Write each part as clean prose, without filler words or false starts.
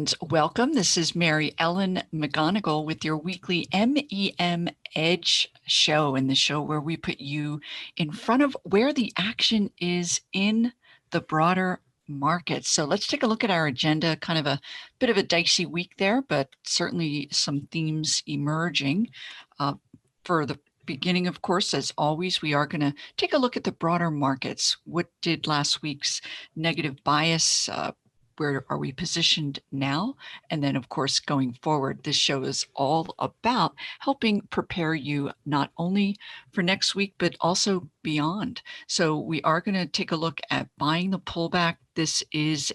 and welcome. This is Mary Ellen McGonagle with your weekly MEM Edge show, and the show where we put you in front of where the action is in the broader market. So let's take a look at our agenda. Kind of a bit of a dicey week there, but certainly some themes emerging. For the beginning, of course, as always, we are going to take a look at the broader markets. What did last week's negative bias? Where are we positioned now? And then, of course, going forward, this show is all about helping prepare you not only for next week, but also beyond. So we are going to take a look at buying the pullback. This is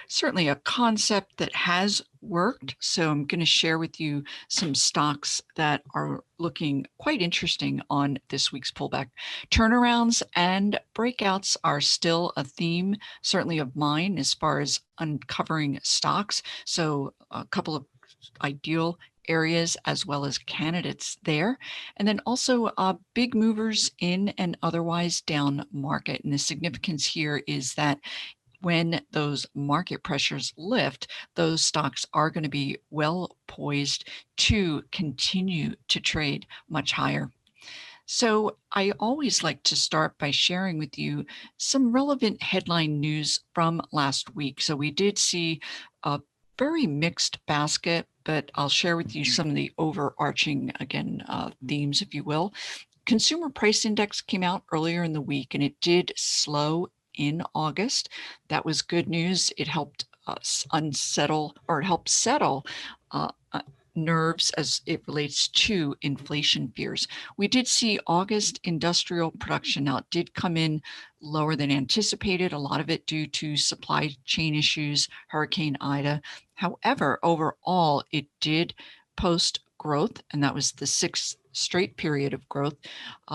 certainly a concept that has worked. So I'm going to share with you some stocks that are looking quite interesting on this week's pullback. Turnarounds and breakouts are still a theme, certainly of mine, as far as uncovering stocks. So a couple of ideal areas as well as candidates there. And then also big movers in and otherwise down market. And the significance here is that when those market pressures lift, those stocks are going to be well poised to continue to trade much higher. So I always like to start by sharing with you some relevant headline news from last week. So we did see a very mixed basket, but I'll share with you some of the overarching, again, themes, if you will. Consumer Price Index came out earlier in the week, and it did slow in August. That was good news. It helped us settle nerves as it relates to inflation fears. We did see August industrial production. Now, it did come in lower than anticipated, a lot of it due to supply chain issues, Hurricane Ida. However, overall, it did post growth, and that was the sixth straight period of growth.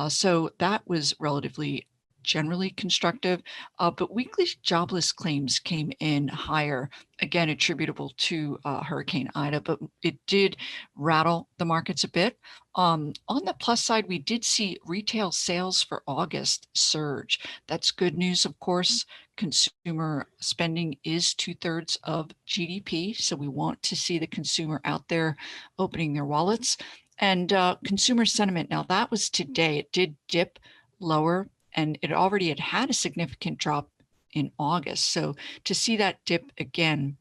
So that was relatively generally constructive, but weekly jobless claims came in higher, again attributable to Hurricane Ida, but it did rattle the markets a bit. On the plus side, we did see retail sales for August surge. That's good news, of course. Consumer spending is 2/3 of GDP, so we want to see the consumer out there opening their wallets. And consumer sentiment, now that was today. It did dip lower, and it already had a significant drop in August. So to see that dip again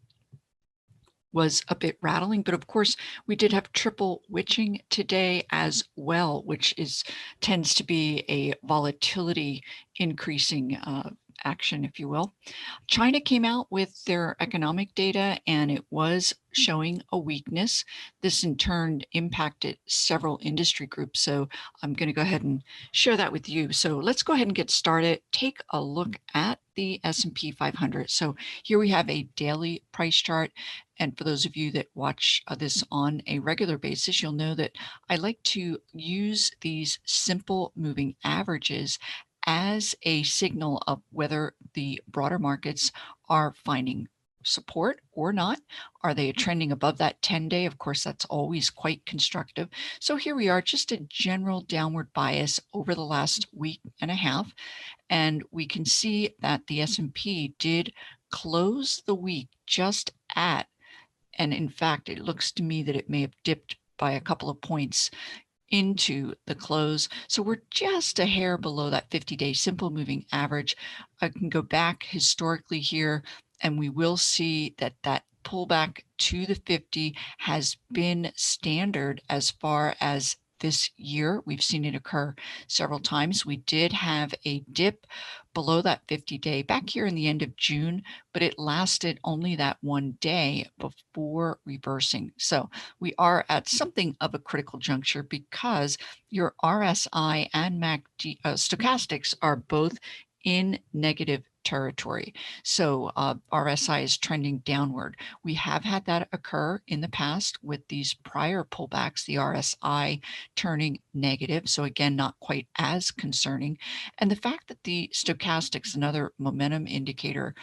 was a bit rattling, but of course we did have triple witching today as well, which tends to be a volatility increasing action, if you will. China came out with their economic data, and it was showing a weakness. This in turn impacted several industry groups. So I'm going to go ahead and share that with you. So let's go ahead and get started. Take a look at the S&P 500. So here we have a daily price chart. And for those of you that watch this on a regular basis, you'll know that I like to use these simple moving averages as a signal of whether the broader markets are finding support or not. Are they trending above that 10-day? Of course, that's always quite constructive. So here we are, just a general downward bias over the last week and a half. And we can see that the S&P did close the week just at, and in fact, it looks to me that it may have dipped by a couple of points into the close. So we're just a hair below that 50-day simple moving average. I can go back historically here, and we will see that that pullback to the 50 has been standard as far as this year. We've seen it occur several times. We did have a dip below that 50-day back here in the end of June, but it lasted only that one day before reversing. So we are at something of a critical juncture because your RSI and MACD stochastics are both in negative territory. So RSI is trending downward. We have had that occur in the past with these prior pullbacks, the RSI turning negative. So again, not quite as concerning. And the fact that the stochastics, another momentum indicator,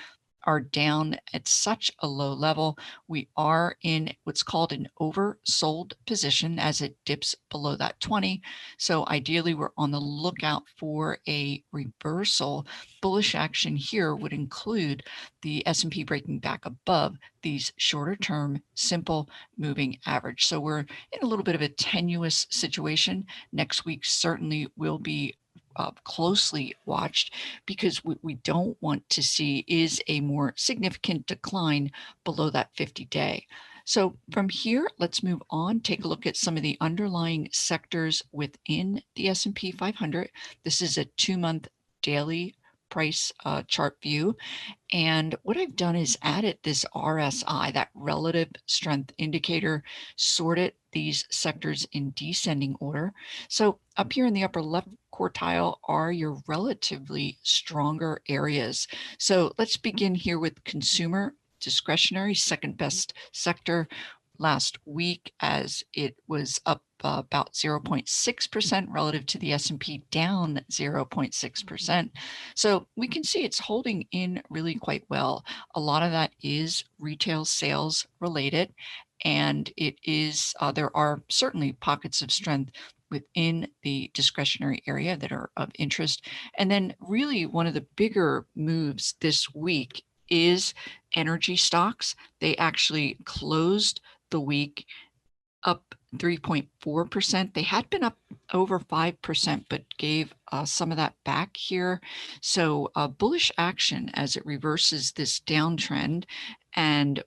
are down at such a low level. We are in what's called an oversold position as it dips below that 20. So ideally, we're on the lookout for a reversal. Bullish action here would include the S&P breaking back above these shorter term simple moving average. So we're in a little bit of a tenuous situation. Next week certainly will be closely watched, because what we don't want to see is a more significant decline below that 50-day. So from here, let's move on, take a look at some of the underlying sectors within the S&P 500. This is a 2-month daily price chart view. And what I've done is added this RSI, that relative strength indicator, sorted these sectors in descending order. So up here in the upper left quartile are your relatively stronger areas. So let's begin here with consumer discretionary, second best sector last week, as it was up about 0.6% relative to the S&P, down 0.6%. So we can see it's holding in really quite well. A lot of that is retail sales related, and it is there are certainly pockets of strength within the discretionary area that are of interest. And then really one of the bigger moves this week is energy stocks. They actually closed the week up 3.4%. They had been up over 5%, but gave some of that back here. So bullish action as it reverses this downtrend, and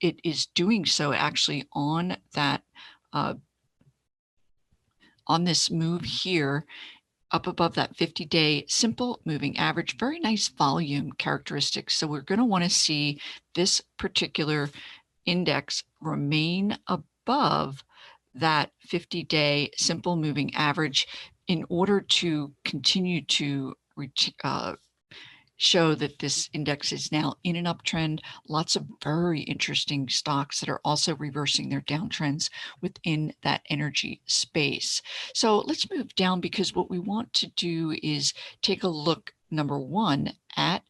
it is doing so actually on that on this move here up above that 50-day simple moving average. Very nice volume characteristics. So we're going to want to see this particular index remain above that 50-day simple moving average in order to continue to show that this index is now in an uptrend. Lots of very interesting stocks that are also reversing their downtrends within that energy space. So let's move down, because what we want to do is take a look, number one, at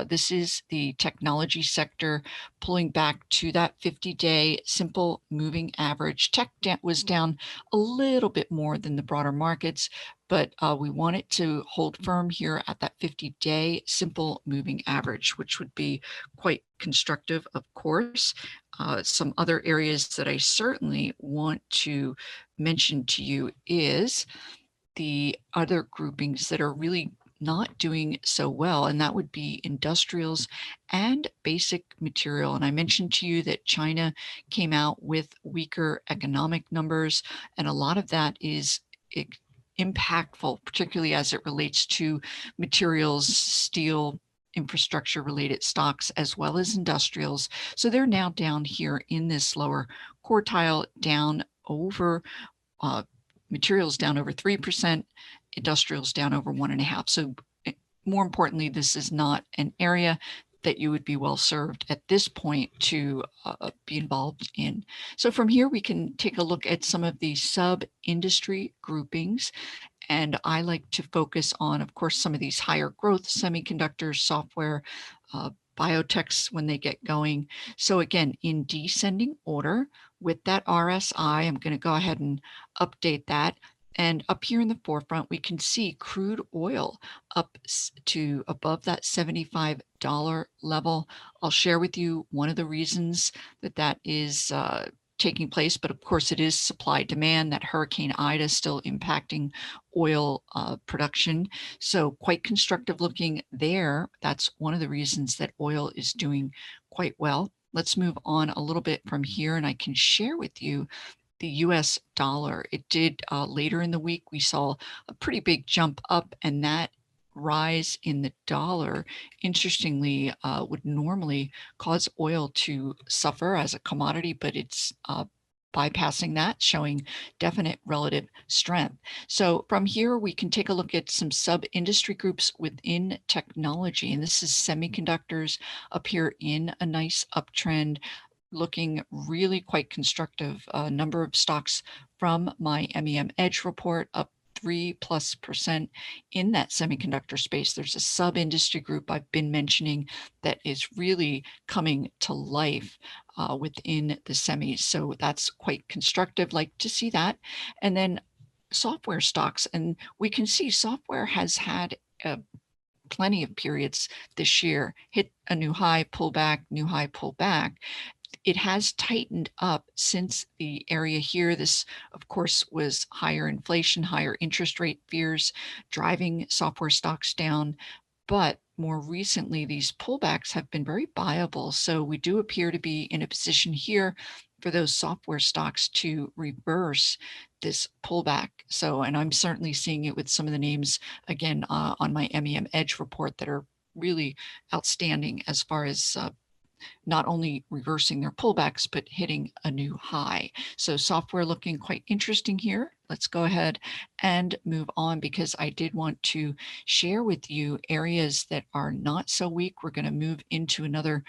this is the technology sector pulling back to that 50-day simple moving average. Tech was down a little bit more than the broader markets, but we want it to hold firm here at that 50-day simple moving average, which would be quite constructive, of course. Some other areas that I certainly want to mention to you is the other groupings that are really not doing so well, and that would be industrials and basic material. And I mentioned to you that China came out with weaker economic numbers, and a lot of that is impactful, particularly as it relates to materials, steel, infrastructure related stocks, as well as industrials. So they're now down here in this lower quartile, down over materials down over 3%, industrials down over 1.5%. So more importantly, this is not an area that you would be well served at this point to be involved in. So from here, we can take a look at some of the sub-industry groupings. And I like to focus on, of course, some of these higher growth semiconductors, software, biotechs when they get going. So again, in descending order with that RSI, I'm going to go ahead and update that. And up here in the forefront, we can see crude oil up to above that $75 level. I'll share with you one of the reasons that that is taking place, but of course it is supply demand. That Hurricane Ida is still impacting oil production. So quite constructive looking there. That's one of the reasons that oil is doing quite well. Let's move on a little bit from here, and I can share with you the US dollar. It did later in the week, we saw a pretty big jump up, and that rise in the dollar, interestingly, would normally cause oil to suffer as a commodity, but it's bypassing that, showing definite relative strength. So from here, we can take a look at some sub-industry groups within technology, and this is semiconductors up here in a nice uptrend, looking really quite constructive. A number of stocks from my MEM Edge report up 3+% in that semiconductor space. There's a sub-industry group I've been mentioning that is really coming to life within the semis. So that's quite constructive. Like to see that. And then software stocks, and we can see software has had plenty of periods this year, hit a new high, pull back, new high, pull back. It has tightened up since the area here. This, of course, was higher inflation, higher interest rate fears driving software stocks down. But more recently, these pullbacks have been very viable. So we do appear to be in a position here for those software stocks to reverse this pullback. So, and I'm certainly seeing it with some of the names, again, on my MEM Edge report that are really outstanding as far as not only reversing their pullbacks, but hitting a new high. So software looking quite interesting here. Let's go ahead and move on because I did want to share with you areas that are not so weak. We're going to move into another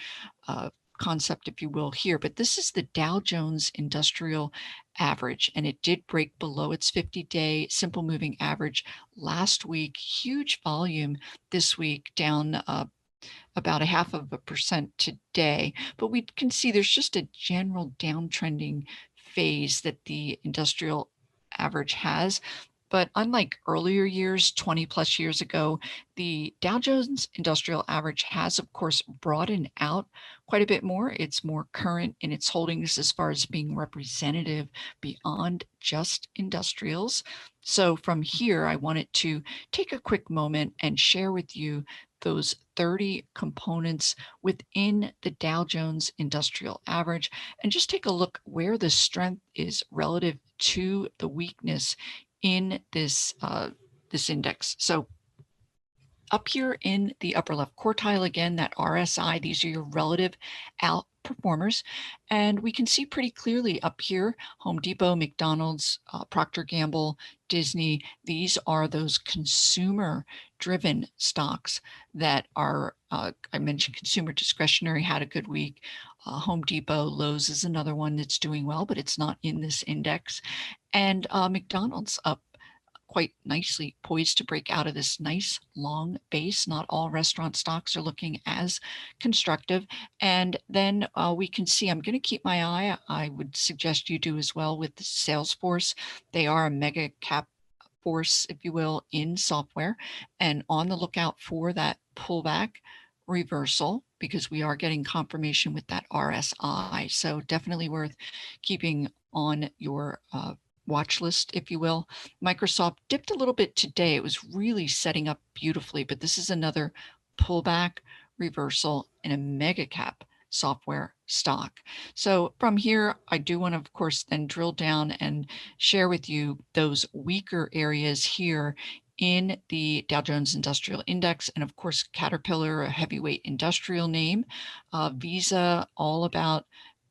concept, if you will, here, but this is the Dow Jones Industrial Average, and it did break below its 50-day simple moving average last week. Huge volume this week, down about 0.5% today, but we can see there's just a general downtrending phase that the industrial average has. But unlike earlier years, 20 plus years ago, the Dow Jones Industrial Average has, of course, broadened out quite a bit more. It's more current in its holdings as far as being representative beyond just industrials. So from here, I wanted to take a quick moment and share with you those 30 components within the Dow Jones Industrial Average and just take a look where the strength is relative to the weakness in this this index. So up here in the upper left quartile, again, that RSI, these are your relative outperformers. And we can see pretty clearly up here, Home Depot, McDonald's, Procter & Gamble, Disney, these are those consumer-driven stocks that are, I mentioned consumer discretionary had a good week. Home Depot, Lowe's is another one that's doing well, but it's not in this index. And McDonald's up quite nicely, poised to break out of this nice long base. Not all restaurant stocks are looking as constructive. And then we can see, I'm going to keep my eye, I would suggest you do as well, with the Salesforce. They are a mega cap force, if you will, in software, and on the lookout for that pullback reversal, because we are getting confirmation with that RSI. So definitely worth keeping on your watch list, if you will. Microsoft dipped a little bit today. It was really setting up beautifully, but this is another pullback reversal in a mega cap software stock. So from here, I do want to, of course, then drill down and share with you those weaker areas here in the Dow Jones Industrial Index. And of course, Caterpillar, a heavyweight industrial name. Visa, all about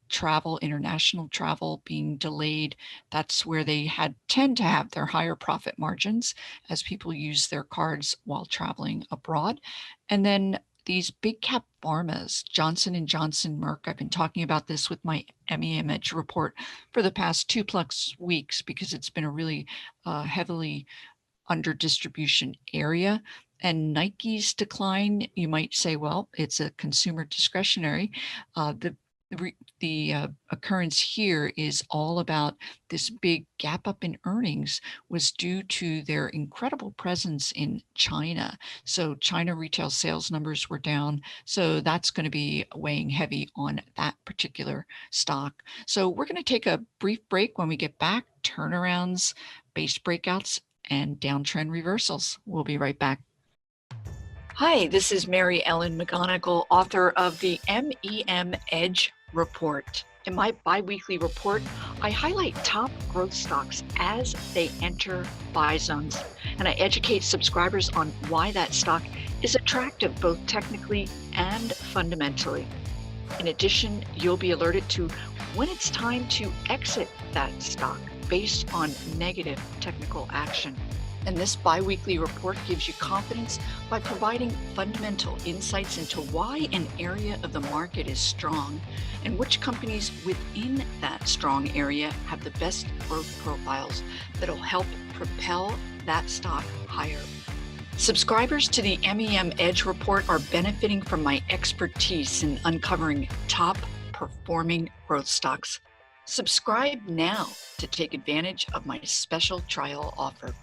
travel, international travel being delayed. That's where they tend to have their higher profit margins as people use their cards while traveling abroad. And then these big cap pharmas, Johnson & Johnson, Merck, I've been talking about this with my MEM Edge report for the past 2+ weeks because it's been a really heavily under distribution area. And Nike's decline, you might say, well, it's a consumer discretionary. The occurrence here is all about this big gap up in earnings was due to their incredible presence in China. So China retail sales numbers were down. So that's going to be weighing heavy on that particular stock. So we're going to take a brief break. When we get back, turnarounds, base breakouts, and downtrend reversals. We'll be right back. Hi, this is Mary Ellen McGonagle, author of the MEM Edge report. In my bi-weekly report, I highlight top growth stocks as they enter buy zones, and I educate subscribers on why that stock is attractive both technically and fundamentally. In addition, you'll be alerted to when it's time to exit that stock based on negative technical action. And this bi-weekly report gives you confidence by providing fundamental insights into why an area of the market is strong and which companies within that strong area have the best growth profiles that'll help propel that stock higher. Subscribers to the MEM Edge report are benefiting from my expertise in uncovering top performing growth stocks. Subscribe now to take advantage of my special trial offer.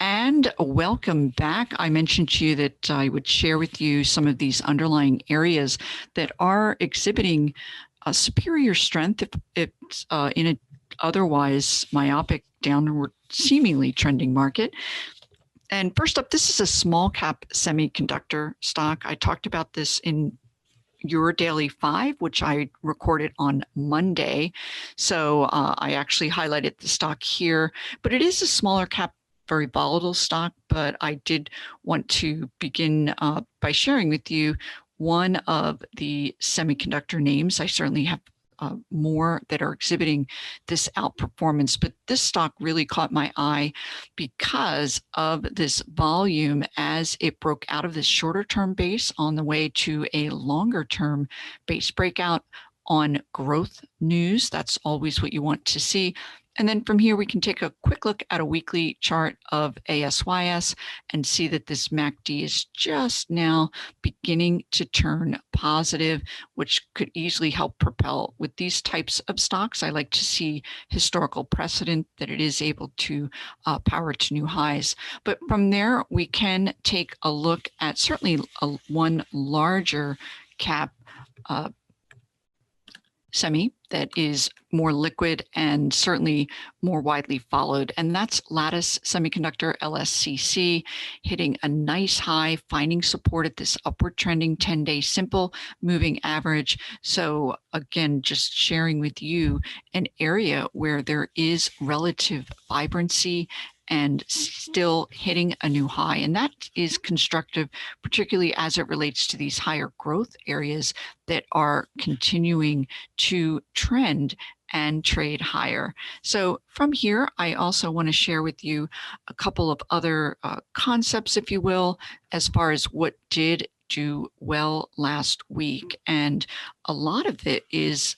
And welcome back. I mentioned to you that I would share with you some of these underlying areas that are exhibiting a superior strength if it's in an otherwise myopic, downward, seemingly trending market. And first up, this is a small cap semiconductor stock. I talked about this in your Daily 5, which I recorded on Monday. So I actually highlighted the stock here, but it is a smaller cap, very volatile stock. But I did want to begin by sharing with you one of the semiconductor names. I certainly have more that are exhibiting this outperformance, but this stock really caught my eye because of this volume as it broke out of this shorter term base on the way to a longer term base breakout on growth news. That's always what you want to see. And then from here, we can take a quick look at a weekly chart of ASYS and see that this MACD is just now beginning to turn positive, which could easily help propel. With these types of stocks, I like to see historical precedent that it is able to power to new highs. But from there, we can take a look at certainly one larger cap semi that is more liquid and certainly more widely followed, and that's Lattice Semiconductor, LSCC, hitting a nice high, finding support at this upward trending 10-day simple moving average. So again, just sharing with you an area where there is relative vibrancy and still hitting a new high. And that is constructive, particularly as it relates to these higher growth areas that are continuing to trend and trade higher. So from here, I also want to share with you a couple of other concepts, if you will, as far as what did do well last week. And a lot of it is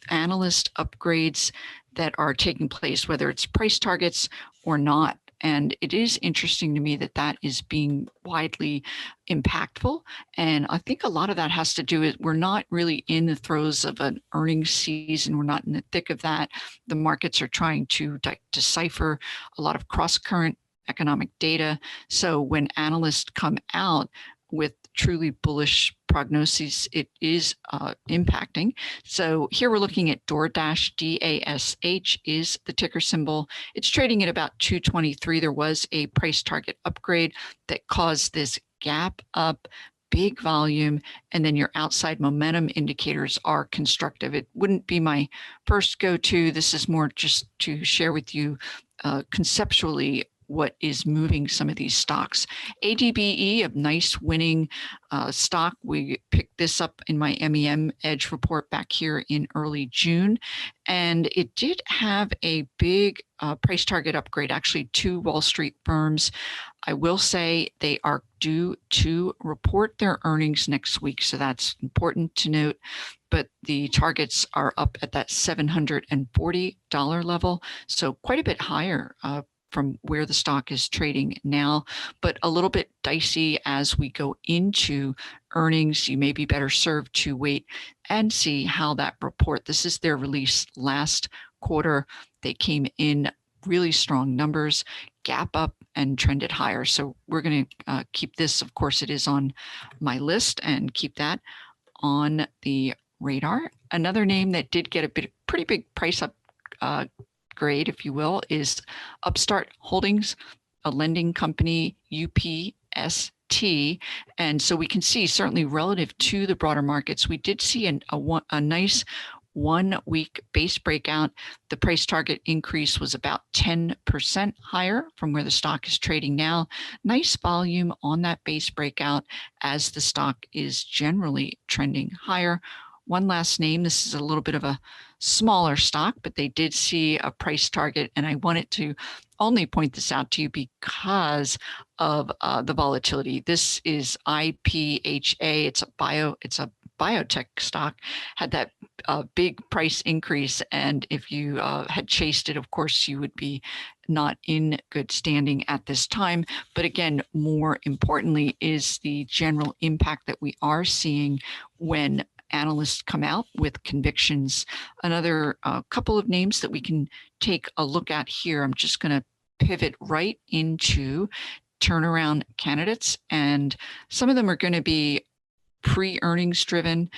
analyst upgrades that are taking place, whether it's price targets or not. And it is interesting to me that that is being widely impactful. And I think a lot of that has to do with we're not really in the throes of an earnings season. We're not in the thick of that. The markets are trying to decipher a lot of cross-current economic data. So when analysts come out with truly bullish prognoses, it is impacting. So here we're looking at DoorDash, DASH is the ticker symbol. It's trading at about 223. There was a price target upgrade that caused this gap up, big volume, and then your outside momentum indicators are constructive. It wouldn't be my first go-to. This is more just to share with you conceptually what is moving some of these stocks. ADBE, a nice winning stock. We picked this up in my MEM Edge report back here in early June. And it did have a big price target upgrade, actually two Wall Street firms. I will say they are due to report their earnings next week. So that's important to note. But the targets are up at that $740 level. So quite a bit higher from where the stock is trading now, but a little bit dicey as we go into earnings. You may be better served to wait and see how that report. This is their release last quarter. They came in really strong numbers, gap up and trended higher. So we're going to keep this. Of course, it is on my list and keep that on the radar. Another name that did get a pretty big price up grade, if you will, is Upstart Holdings, a lending company, UPST. And so we can see, certainly relative to the broader markets, we did see a nice 1 week base breakout. The price target increase was about 10% higher from where the stock is trading now. Nice volume on that base breakout as the stock is generally trending higher. One last name, this is a little bit of a smaller stock, but they did see a price target, and I wanted to only point this out to you because of the volatility. This is IPHA. It's a biotech stock, had that big price increase, and if you had chased it, of course, you would be not in good standing at this time. But again, more importantly, is the general impact that we are seeing when analysts come out with convictions. Another couple of names that we can take a look at here. I'm just going to pivot right into turnaround candidates, and some of them are going to be pre-earnings driven.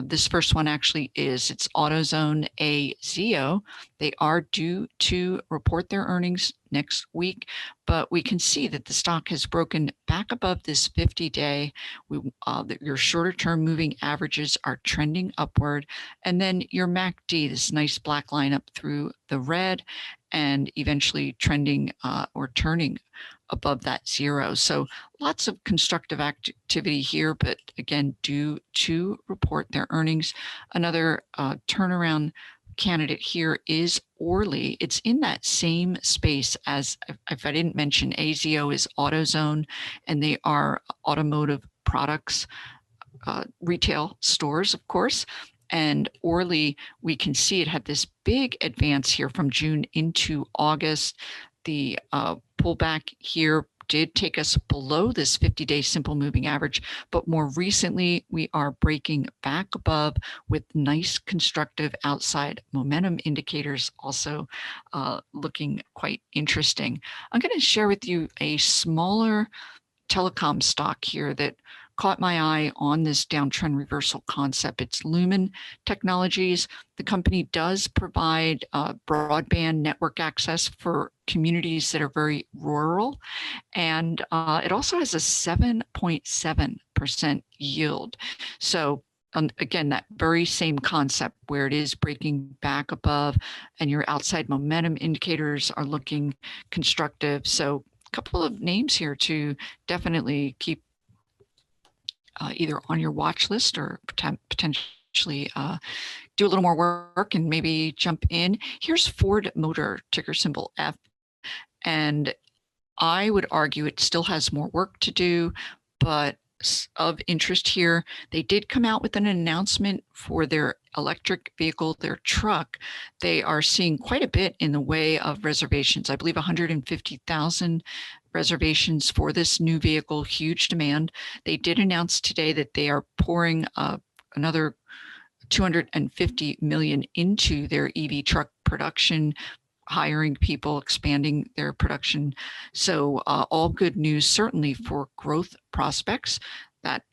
This first one actually is, it's AutoZone AZO. They are due to report their earnings next week, but we can see that the stock has broken back above this 50-day. Your shorter term moving averages are trending upward. And then your MACD, this nice black line up through the red, and eventually trending or turning above that 0. So lots of constructive activity here, but again, due to report their earnings. Another turnaround candidate here is Orly. It's in that same space as, if I didn't mention, AZO is AutoZone, and they are automotive products, retail stores, of course. And Orly, we can see it had this big advance here from June into August. The pullback here did take us below this 50-day simple moving average, but more recently we are breaking back above with nice constructive outside momentum indicators also looking quite interesting. I'm going to share with you a smaller telecom stock here that caught my eye on this downtrend reversal concept. It's Lumen Technologies. The company does provide broadband network access for communities that are very rural, and it also has a 7.7% yield. So again, that very same concept where it is breaking back above and your outside momentum indicators are looking constructive. So a couple of names here to definitely keep either on your watch list or potentially do a little more work and maybe jump in. Here's Ford Motor, ticker symbol F. And I would argue it still has more work to do, but of interest here, they did come out with an announcement for their electric vehicle, their truck. They are seeing quite a bit in the way of reservations. I believe 150,000 reservations for this new vehicle, huge demand. They did announce today that they are pouring another 250 million into their EV truck production, hiring people, expanding their production. So all good news, certainly for growth prospects. That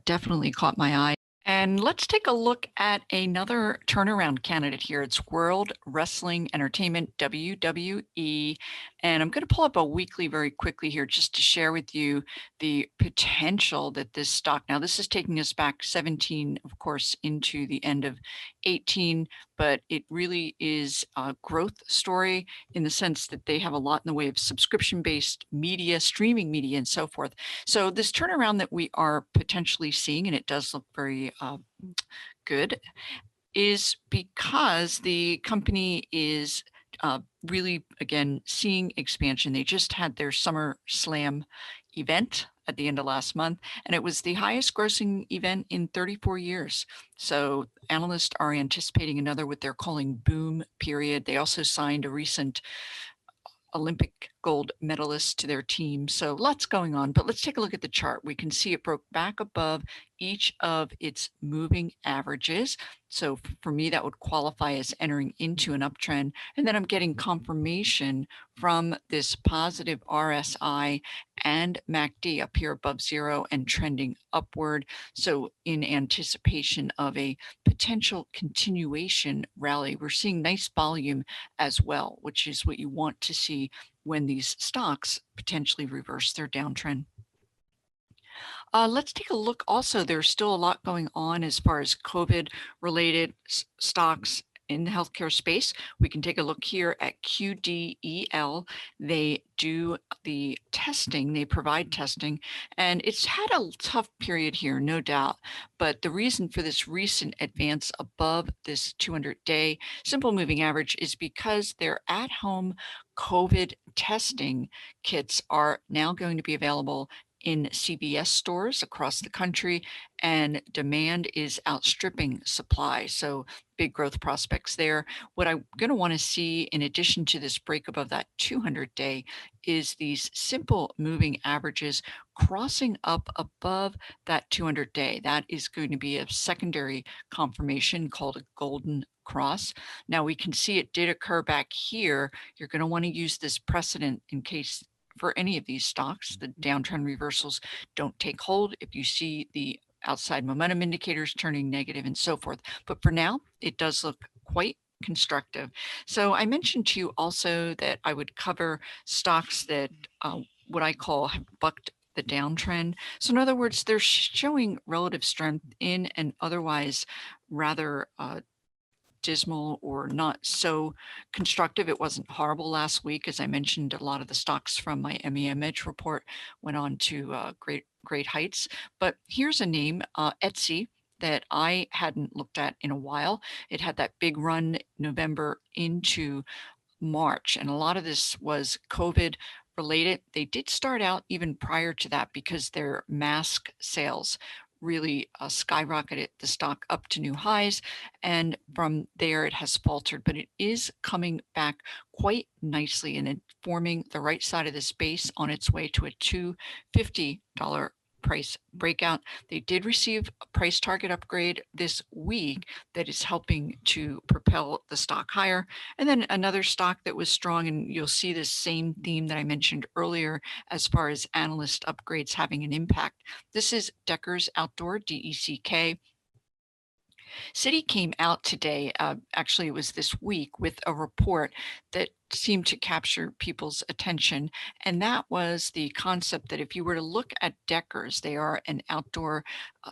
definitely caught my eye. And let's take a look at another turnaround candidate here. It's World Wrestling Entertainment, WWE. And I'm going to pull up a weekly very quickly here just to share with you the potential that this stock, now this is taking us back 17, of course, into the end of 18, but it really is a growth story in the sense that they have a lot in the way of subscription-based media, streaming media, and so forth. So this turnaround that we are potentially seeing, and it does look very good, is because the company is really, again, seeing expansion. They just had their Summer Slam event at the end of last month, and it was the highest grossing event in 34 years. So analysts are anticipating another, what they're calling boom period. They also signed a recent Olympic gold medalist to their team. So lots going on, but let's take a look at the chart. We can see it broke back above each of its moving averages. So for me, that would qualify as entering into an uptrend. And then I'm getting confirmation from this positive RSI and MACD up here above zero and trending upward. So in anticipation of a potential continuation rally, we're seeing nice volume as well, which is what you want to see when these stocks potentially reverse their downtrend. Let's take a look also. There's still a lot going on as far as COVID related stocks in the healthcare space. We can take a look here at QDEL. They do the testing, they provide testing, and it's had a tough period here, no doubt. But the reason for this recent advance above this 200-day simple moving average is because their at-home COVID testing kits are now going to be available in CVS stores across the country, and demand is outstripping supply. So big growth prospects there. What I'm going to want to see in addition to this break above that 200-day is these simple moving averages crossing up above that 200-day. That is going to be a secondary confirmation called a golden cross. Now we can see it did occur back here. You're going to want to use this precedent in case for any of these stocks, the downtrend reversals don't take hold. If you see the outside momentum indicators turning negative and so forth. But for now, it does look quite constructive. So I mentioned to you also that I would cover stocks that what I call have bucked the downtrend. So in other words, they're showing relative strength in an otherwise rather dismal or not so constructive. It wasn't horrible last week. As I mentioned, a lot of the stocks from my MEM Edge report went on to great heights. But here's a name, Etsy, that I hadn't looked at in a while. It had that big run November into March, and a lot of this was COVID related. They did start out even prior to that because their mask sales really skyrocketed the stock up to new highs, and from there it has faltered, but it is coming back quite nicely and forming the right side of the space on its way to a $250 price breakout. They did receive a price target upgrade this week that is helping to propel the stock higher. And then another stock that was strong, and you'll see this same theme that I mentioned earlier as far as analyst upgrades having an impact. This is Deckers Outdoor, DECK. Citi came out today, actually it was this week, with a report that seemed to capture people's attention. And that was the concept that if you were to look at Deckers, they are an outdoor,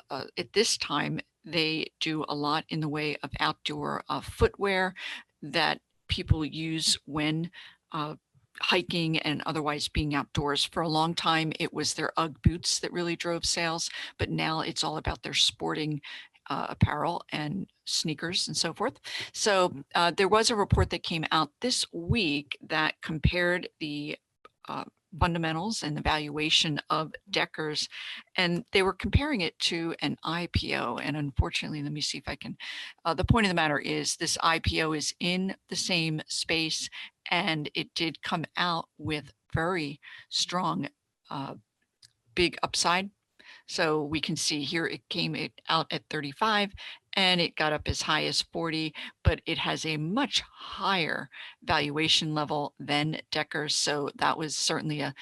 at this time, they do a lot in the way of outdoor footwear that people use when hiking and otherwise being outdoors. For a long time, it was their UGG boots that really drove sales, but now it's all about their sporting apparel and sneakers and so forth. So there was a report that came out this week that compared the fundamentals and the valuation of Deckers, and they were comparing it to an IPO. And unfortunately, let me see if I can, the point of the matter is this IPO is in the same space, and it did come out with very strong big upside. So we can see here it came out at 35 and it got up as high as 40, but it has a much higher valuation level than Deckers. So that was certainly a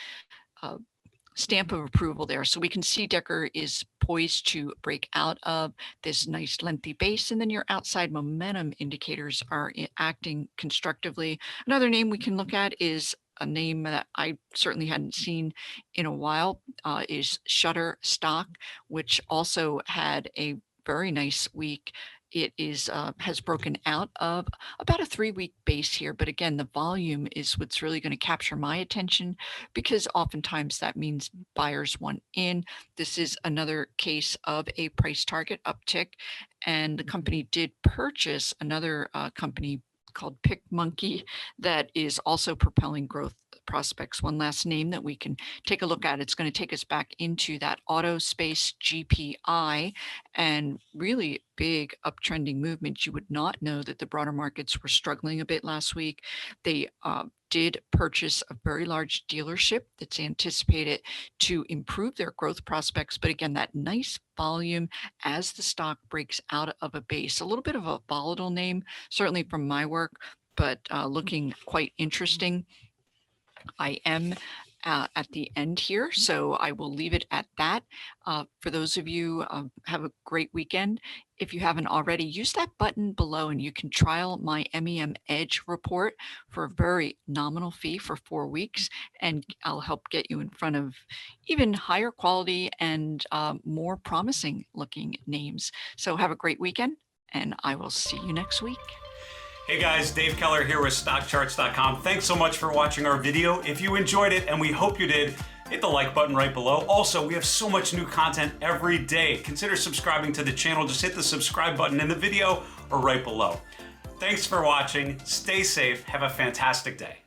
stamp of approval there. So we can see Decker is poised to break out of this nice lengthy base, and then your outside momentum indicators are acting constructively. Another name we can look at is a name that I certainly hadn't seen in a while, is Shutterstock, which also had a very nice week. It is has broken out of about a 3-week base here, but again, the volume is what's really going to capture my attention, because oftentimes that means buyers want in. This is another case of a price target uptick, and the company did purchase another company called PicMonkey that is also propelling growth prospects. One last name that we can take a look at. It's going to take us back into that auto space, GPI, and really big uptrending movement. You would not know that the broader markets were struggling a bit last week. They did purchase a very large dealership that's anticipated to improve their growth prospects. But again, that nice volume as the stock breaks out of a base. A little bit of a volatile name, certainly from my work, but looking quite interesting. I am at the end here, so I will leave it at that. For those of you, have a great weekend. If you haven't already, use that button below and you can trial my MEM Edge report for a very nominal fee for 4 weeks, and I'll help get you in front of even higher quality and more promising looking names. So have a great weekend, and I will see you next week. Hey guys, Dave Keller here with StockCharts.com. Thanks so much for watching our video. If you enjoyed it, and we hope you did, hit the like button right below. Also, we have so much new content every day. Consider subscribing to the channel. Just hit the subscribe button in the video or right below. Thanks for watching. Stay safe. Have a fantastic day.